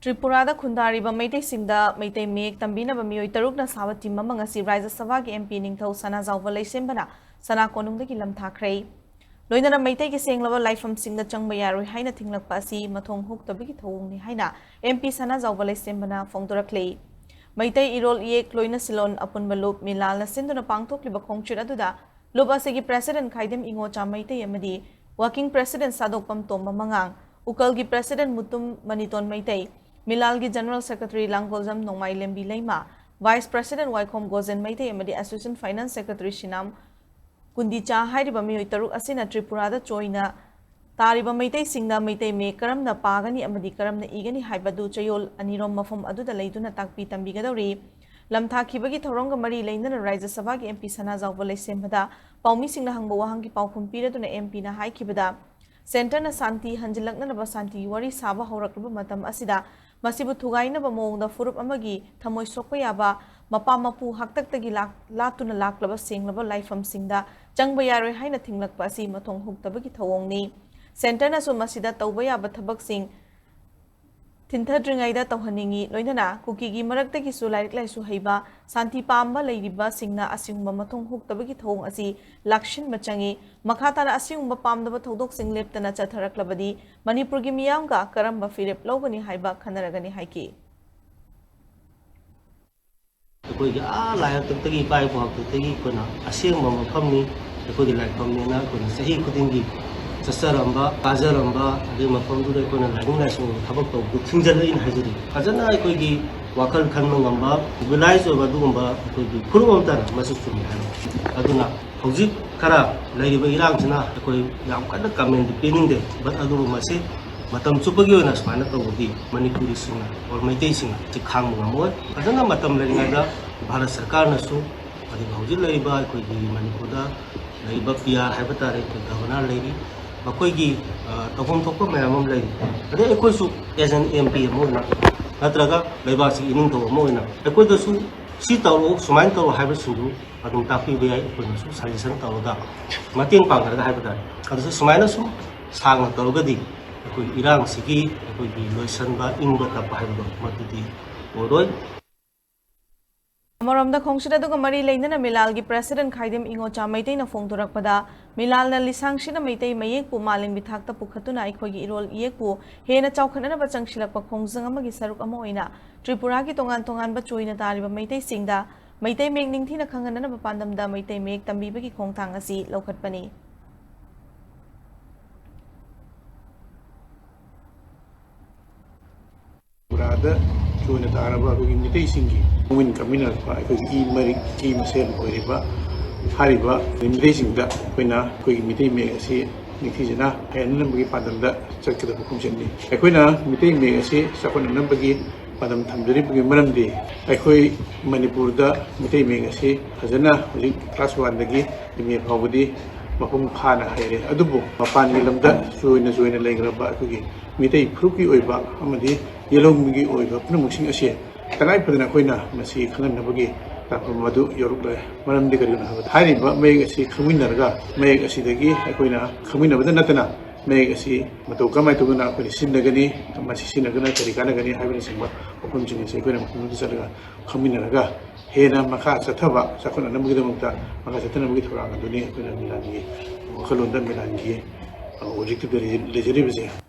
Tripurada Khundariba Maitei Singda Maitei Mek Tambina Bamio Tarukna Sawati Mamangasi Raja Savagi MP Ningtho Sana Zawale Sembana Sana Konungdagi Lamthakhre Loinana Maitei Sing Level Life from Singda Changbayaro Haina Tinglak Pasi Matong Hook the Big Tong Haina MP Sana Zawale Sembana Fongdora Clay Maitei Irol Yek Loina Silon upon Balup Milal Sinduna Pangtok Libakong Chiraduda Lubasegi President Kaidem Ingocha Maitei Amadi Working President Sadopam Tomba Mangang Ukalgi President Mutum Maniton Maitei Milalgi General Secretary Langolzam Nongmai Lembi Leima, Vice President Waikom Gozen Maitei Amadi Assistant Finance Secretary Shinam Kundicha Hairiba Miyoi Taruk Asina Tripurada Choina Tariba Maitei Singda Maitei Me Karamna Pagani Amadi Karamna Igani Haibadu Chayol Anirom Mafum Aduda Leiduna Takpi Tambigadori Lamthakhibagi Thoronga Mari Lainana Raja Savagi MP Sana Zawale Sembada Paumi Singla Hangba Wahangi Paukum Piraduna MP na Haikibada Center na Santi Hanjilakna na Santi Wari Saba Horakaba Matam Asida Masibu Thugaina Bamong the Furup Amagi, Tamoy Sokoyaba, Mapamapu Haktaktagi Latuna Laklaba Sing Lava Life from Singda, Jangbayare Haina Tinglak Pasi, Matong Hook Tabaki Tawongni, Center na Sumasida Tawaya Batabak Sing Tinta Dringaida Tawhaningi, Loinana, Kukigi Maraktaki Sulaik Suhaiba, Santi Pamba Ladyba Singna Asing Matong Hook Tabaki Tong Asi, Lakshin Machangi, Makata Asing Mapam the Batodok Sing Leptana Chatara Klabadi, Manipur Gimianga, Karamba Philip Logani Haiba, Kanaragani Haiki. Like to take by walk to take Kuna, Asing Mama Pumney, the Kudi like Pumnina, Sahi Kudingi. Sasaramba, Kazaramba, the Mapondu, the Kona National Tabako, the Kinjala in Hazuri. Kazana could be Wakal Kanmamba, Vilais over Dumba, could be Kurumta, Masutumi. Aduna, Hozik, Kara, Lady Bayrantana, the Koi Yamkana come in the pinning day, but Adu Masi, Matam Supagio and Aspanaka would be Manipuri singer or Maitei to Kang Mamoy. Kazana Matam Lenada, Balasakana so, but the Hozi Laiba could be Manipuda, Laiba Pia, Habatari, the Governor Lady. Makoigi Tofum Toko Mamam Lady. They equal as an MP Mona. Natraga, Labasi in to Moina. A quid of Sito, Sumanto, Habersu, Adum Tapi, Salisan Taloga. Matin Panga, the Habitat. And the Sumanasum, Sang Tologadi. Iran Siki, it could be Loisanba, Ingota Pahaba, Matiti, Oroy. Amaram the Kongshida Mari Lana Milalgi President Kaidem Ingocha Maitei na Fongturakpada, Milal na Lisangshina Maitei Mayek Pumalin Bitakta Pukatuna Ikogi Irol Yeku, Hena Chaukana Bachangshila Pakongzangamagi Saruk Amoina, Tripuragi Tongan Tongan Bachuina Taliba Maitei Singda, Maitei Make Ningtina Kangana Papandam da Maitei Make Tambibaki Kongtangasi, Lokat Pani. Join the Araba imitation. When communal by Mari Kim Sel or Riba, Hariba, imitation that when a quick imitate me a say, Nikizana, and number Padam that circular function. Aquina, imitate me a say, second number gate, Padam Tamdri Marandi. I quay Manipur da, imitate me a say, Hazana, class 1 the gate, the mere poverty. Mapung Pana Hare, Adubo, Mapan Lamda, so in a Zoina Lagra Bakugi, Mitei Pruki Oiba, Amadi, Yellow Mugi Oiba, Promoting a share. Can I put an Aquina, Masi Kanabagi, Tapamadu, Yoruba, Madame de Garuna, Hariba, make a sea Kaminarga, make a sidagi, Aquina, Kamina with the Natana, make a sea, Matokama to Guna, Sinagani, Masisinagana, Tarikanagani, having some opportunity, Sequina, Kaminaraga. Hena maka sataba sakuna namugida mukta maka satana mugita ranga dunia kuna milani, Kalunda milani, objective legislative.